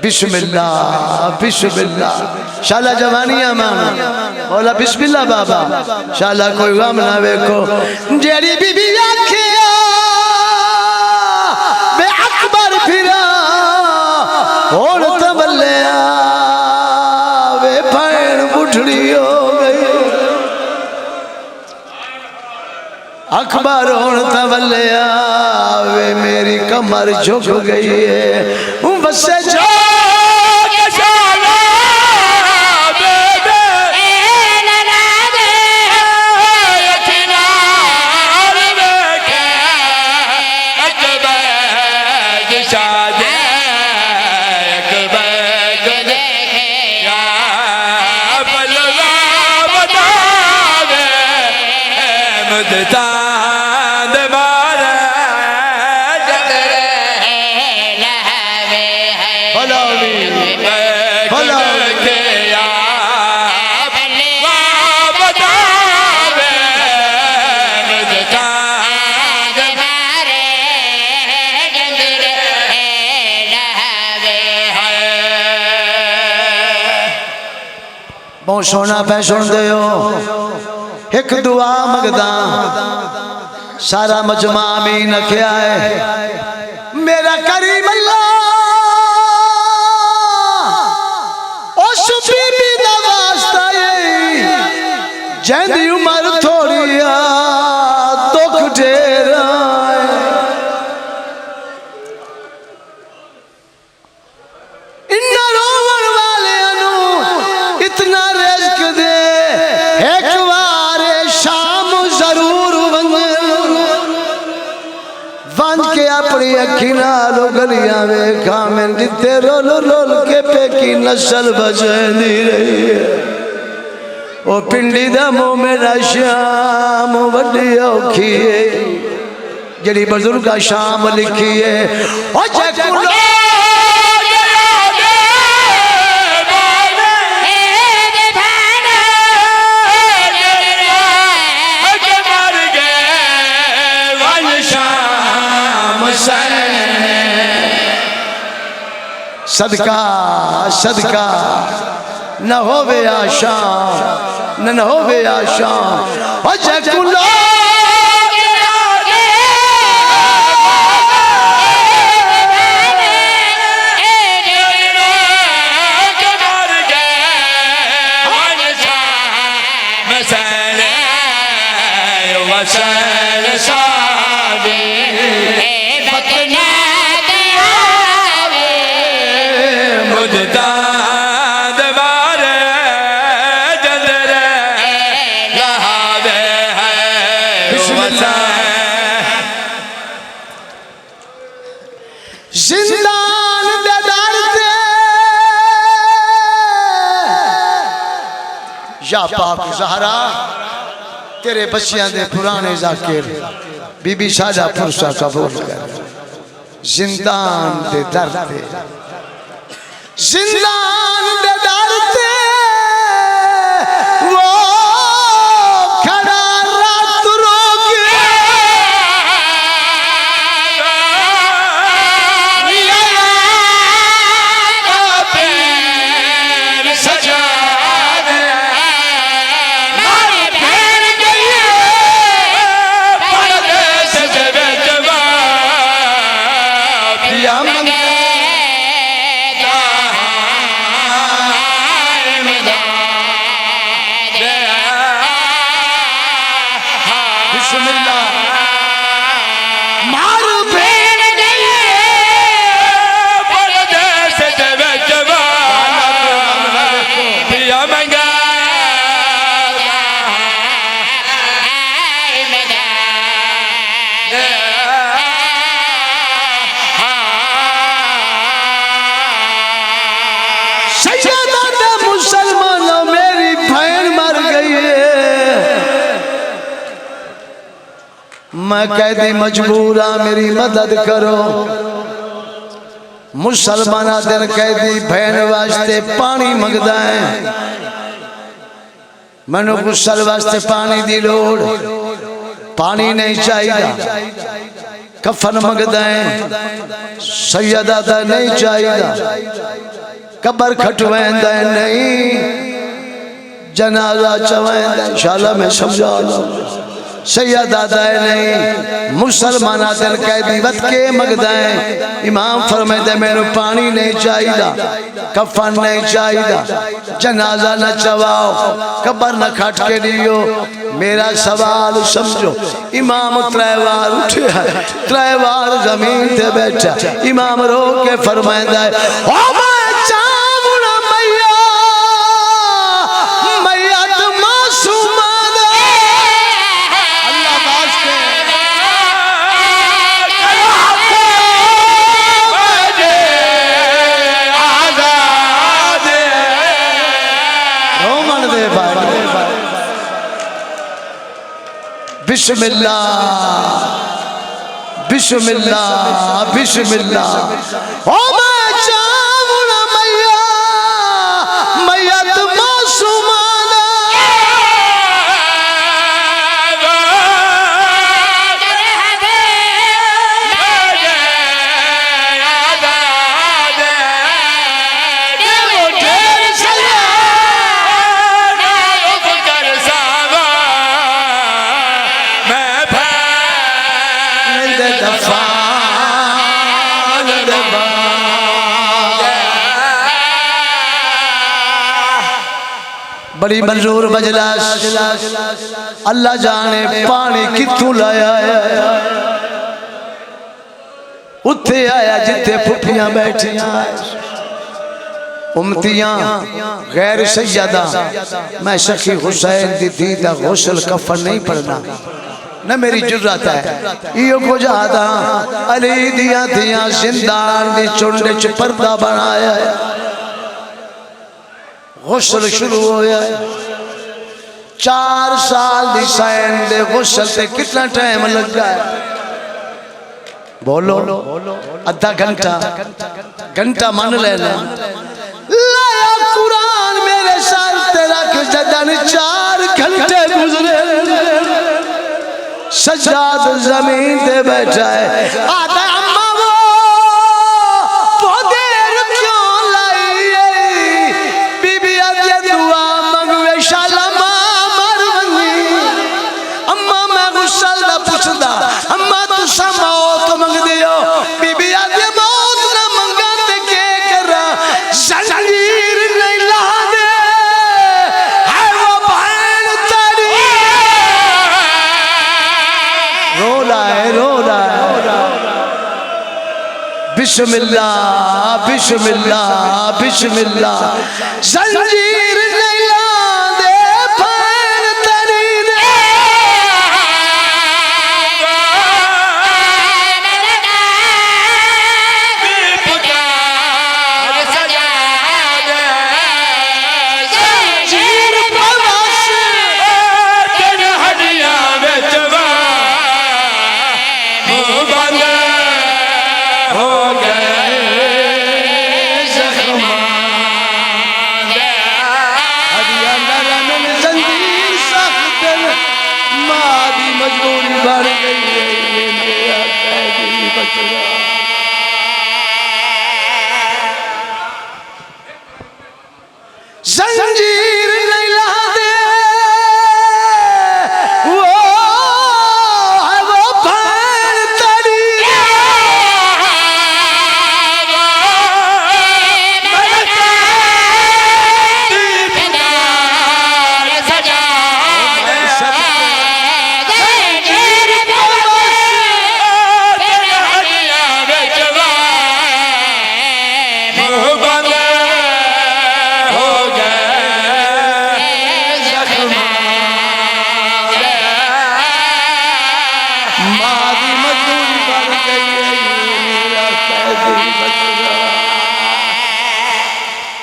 बिस्मिल्लाह बिस्मिल्लाह शाला जवानी अमान बोला बिस्मिल्लाह बाबा शाला कोई गम ना वेखो जेड़ी बीबी आखिया वे अकबर फिरा और तबल्लिया वे भैन बुढ़ड़ी हो गई अकबर और तबल्लिया वे मेरी कमर झुक गई है बसे जो बहुत सोना पै सुन दियो एक दुआ मंगदा सारा मजमा आमीन आख्या है मेरा करीम अल्लाह उस बीबी दा वास्ता है जिंदी उम्र थोड़ी आ दुख ढेरा इन्ना रोवन वाले इतना रिज़्क दे एक बार शाम जरूर वन के अपनी अखी नाल गलियां वेखा मैं जिते रोल रोल के पेकी नस्ल बचदी रही है ओ पिंडी दा मुंह मेरा शाम वड्डी औखी है जड़ी बुजुर्ग शाम लिखी है ओ जकुलो सदका सदका न होवे आशा न होवे आशा जकुलो जिंदान दे दर ते या पाक ज़हरा तेरे बच्चियां दे पुराने ज़ाकिर बीबी शाजा फुरसा कबूल कर जिंदान दे दर ते जिंदान दे दर ते वो खड़ा रात रोके मुसलमानों मेरी बहन मर गई है मैं कैदी मजबूर हाँ मेरी मदद करो मुसलमाना दिन कैदी बहन वास्ते पानी मंगदा है मैनू गुस्सल वास्ते पानी दी लोड़ पानी नहीं चाहिए कफन मंगदा है सैयदा दा नहीं चाहिदा, कबर खटवेंदा है नहीं, जनाजा चवेंदा इंशाअल्लाह मैं समझा लूं। सैयदा दा नहीं, मुसलमान दिल कैदी वत के मंगदा है। इमाम फरमाते मैनू पानी नहीं चाहिदा, कफन नहीं चाहिदा, जनाजा न चवाओ, कबर न खट के दियो। मेरा सवाल समझो। इमाम 3 बार उठे है, 3 बार जमीन पे बैठा। इमाम रो के फरमांदा है ओ मैं चावना मैया मैया तो मासूम अल्लाह वास्ते आजाद रोमन दे भाई बिस्मिल्लाह बिस्मिल्लाह बिस्मिल्लाह। ओ मैं चावना मैया मैया तो मासूमाना बड़ी मंजूर मजलिस अल्लाह जाने पानी कित्थों लाया है। उत्थे आया जिथे फुफियां बैठियां उम्मतियां गैर सैयदा। मैं सखी हुसैन दी धी दा गुस्ल कफन नहीं पढ़ना न मेरी जुर्रत है। इहो कुछ आदा अली दियां थियां जिंदान दी चुंड च पर्दा बनाया है। गुस्ल शुरू होया है। 4 साल दी सैन दे गुस्ल ते कितना टाइम लगा है बोलो? आधा घंटा घंटा मान लेना। लाया कुरान मेरे सर ते रख जदन 4 घंटे गुजरे। सज्जाद जमीन पे बैठा है। आता अम्मा वो देर क्यों लाई? बीबी आदि दुआ मंगवे शाला मां मर वनी। अम्मा मैं गुस्सा दा पुछदा अम्मा तुसा मौत मंगदे हो? बीबी आदि मौत ना मंगा ते के करा? जंजीर नहीं ला दे है वो बहन तेरी। रो रहा है रो रहा है। बिस्मिल्लाह बिस्मिल्लाह बिस्मिल्लाह। जंजीर नहीं ला दे बहन तेरी ने। मजबूरी बढ़ गई है।